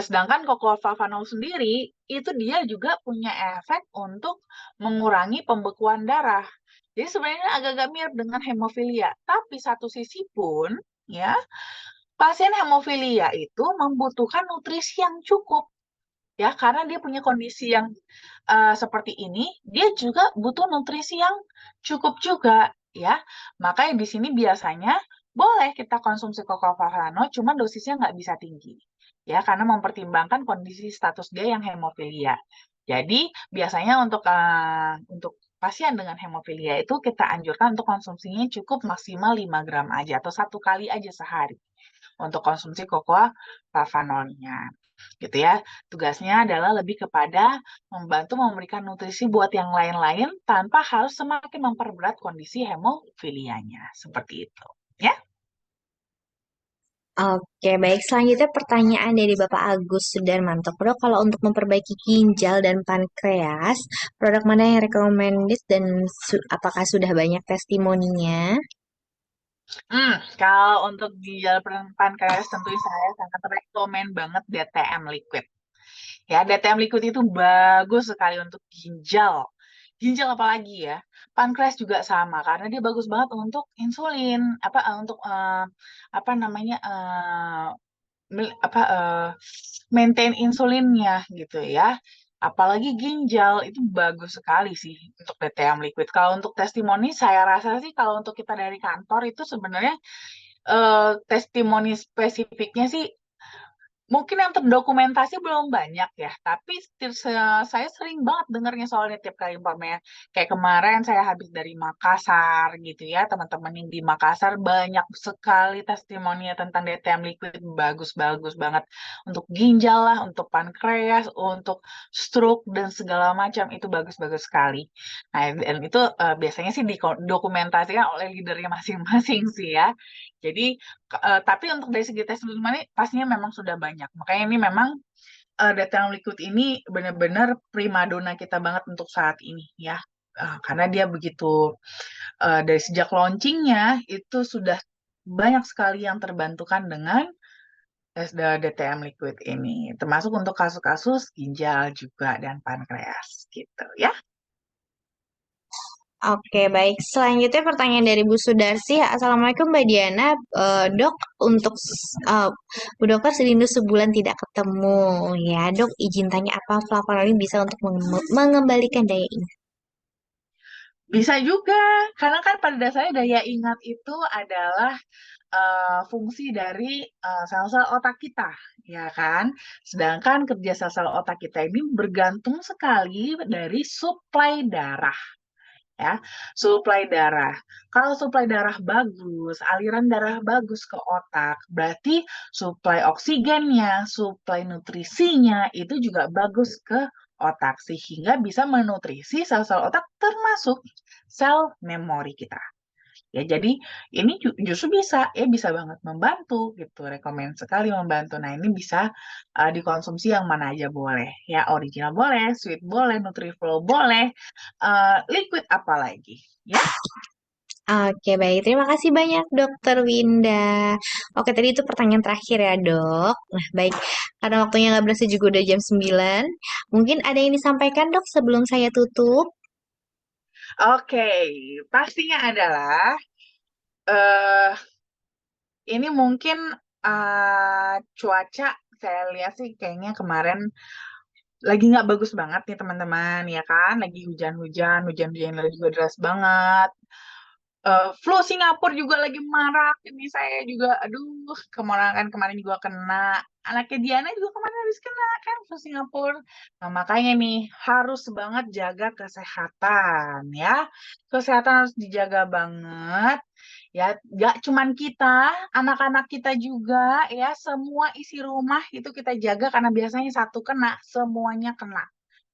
Sedangkan Flavanol sendiri itu dia juga punya efek untuk mengurangi pembekuan darah. Jadi sebenarnya agak-agak mirip dengan hemofilia, tapi satu sisi pun ya pasien hemofilia itu membutuhkan nutrisi yang cukup ya karena dia punya kondisi yang seperti ini, dia juga butuh nutrisi yang cukup juga ya. Makanya di sini biasanya boleh kita konsumsi Flavanol, cuma dosisnya nggak bisa tinggi ya karena mempertimbangkan kondisi status dia yang hemofilia. Jadi biasanya untuk pasien dengan hemofilia itu kita anjurkan untuk konsumsinya cukup maksimal 5 gram aja atau 1 kali aja sehari untuk konsumsi Flavanolnya gitu ya. Tugasnya adalah lebih kepada membantu memberikan nutrisi buat yang lain-lain tanpa harus semakin memperberat kondisi hemofilianya. Seperti itu. Ya. Oke, baik. Selanjutnya pertanyaan dari Bapak Agus Sudarmanto. Dok, kalau untuk memperbaiki ginjal dan pankreas, produk mana yang recommended dan apakah sudah banyak testimoninya? Kalau untuk ginjal pankreas tentunya saya sangat rekomen banget DTM liquid. Ya, DTM liquid itu bagus sekali untuk ginjal. Ginjal apalagi ya. Pankreas juga sama karena dia bagus banget untuk insulin, untuk apa namanya maintain insulinnya gitu ya. Apalagi ginjal itu bagus sekali sih untuk DTM liquid. Kalau untuk testimoni saya rasa sih kalau untuk kita dari kantor itu sebenarnya testimoni spesifiknya sih mungkin yang terdokumentasi belum banyak ya, tapi saya sering banget dengernya soalnya tiap kali umpamanya kayak kemarin saya habis dari Makassar gitu ya, teman-teman yang di Makassar banyak sekali testimoninya tentang DTM liquid bagus-bagus banget untuk ginjal lah, untuk pankreas, untuk stroke dan segala macam itu bagus-bagus sekali. Nah, dan itu biasanya sih didokumentasikan oleh leadernya masing-masing sih ya. Jadi tapi untuk dari segi testimoni pastinya memang sudah banyak. Makanya ini memang Datang Liquid ini benar-benar primadona kita banget untuk saat ini ya. Karena dia begitu dari sejak launchingnya itu sudah banyak sekali yang terbantukan dengan DTM Liquid ini. Termasuk untuk kasus-kasus ginjal juga dan pankreas gitu ya. Oke, baik. Selanjutnya pertanyaan dari Bu Sudarsi. Assalamualaikum Mbak Diana. Dok, untuk Bu Dokter serindu sebulan tidak ketemu. Ya, Dok, izin tanya apa flavonoid bisa untuk mengembalikan daya ingat? Bisa juga, karena kan pada dasarnya daya ingat itu adalah fungsi dari sel-sel otak kita, ya kan? Sedangkan kerja sel-sel otak kita ini bergantung sekali dari suplai darah, ya. Suplai darah. Kalau suplai darah bagus, aliran darah bagus ke otak, berarti suplai oksigennya, suplai nutrisinya itu juga bagus ke otak sehingga bisa menutrisi sel-sel otak termasuk sel memori kita. Ya, jadi ini justru bisa, ya bisa banget membantu gitu. Rekomen sekali membantu. Nah, ini bisa dikonsumsi yang mana aja boleh. Ya, original boleh, sweet boleh, Nutriflow boleh, liquid apa lagi. Ya, Oke, baik. Terima kasih banyak, Dokter Winda. Oke, tadi itu pertanyaan terakhir ya, Dok. Nah, baik. Karena waktunya nggak berasa juga udah jam 9. Mungkin ada yang disampaikan, Dok, sebelum saya tutup? oke. Pastinya adalah eh ini mungkin cuaca saya lihat sih kayaknya kemarin lagi nggak bagus banget nih teman-teman, ya kan? Lagi hujan-hujan, hujan-hujan lagi juga deras banget. Flu Singapura juga lagi marak. Ini saya juga, aduh, kemarin kemarin juga kena. Anaknya Diana juga kemarin habis kena kan flu Singapura. Nah, makanya nih harus banget jaga kesehatan ya. Kesehatan harus dijaga banget. Ya, gak cuman kita, anak-anak kita juga ya, semua isi rumah itu kita jaga karena biasanya satu kena, semuanya kena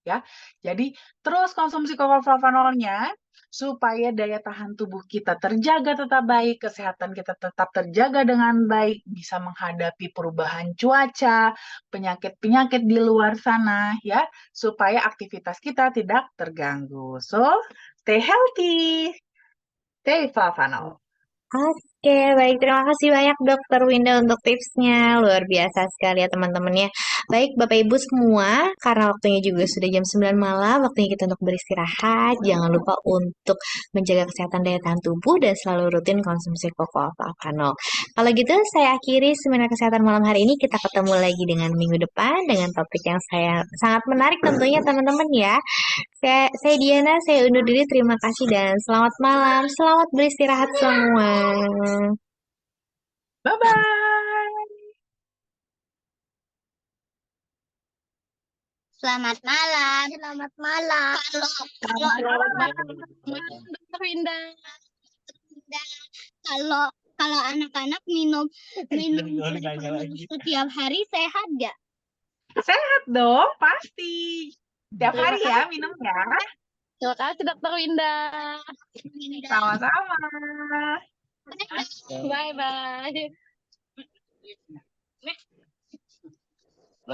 ya. Jadi terus konsumsi flavanolnya supaya daya tahan tubuh kita terjaga tetap baik, kesehatan kita tetap terjaga dengan baik, bisa menghadapi perubahan cuaca, penyakit-penyakit di luar sana ya, supaya aktivitas kita tidak terganggu. So, stay healthy, stay flavanol. Oke, baik. Terima kasih banyak Dokter Winda untuk tipsnya. Luar biasa sekali ya teman-teman ya. Baik Bapak Ibu semua, karena waktunya juga sudah jam 9 malam, waktunya kita untuk beristirahat. Jangan lupa untuk menjaga kesehatan daya tahan tubuh dan selalu rutin konsumsi koko Alpha. Kalau gitu saya akhiri seminar kesehatan malam hari ini. Kita ketemu lagi dengan minggu depan dengan topik yang saya sangat menarik tentunya teman-teman ya. Saya Diana, saya undur diri. Terima kasih dan selamat malam. Selamat beristirahat semua. Bye-bye. Selamat malam. Selamat malam. Kalau Selamat malam, malam. Dokter Winda. Kalau kalau anak-anak minum minum flavanol setiap hari sehat gak? Sehat dong, pasti. Tiap Terima hari ya kasih. minumnya. Terima kasih Dokter Winda. Sama-sama. Bye bye.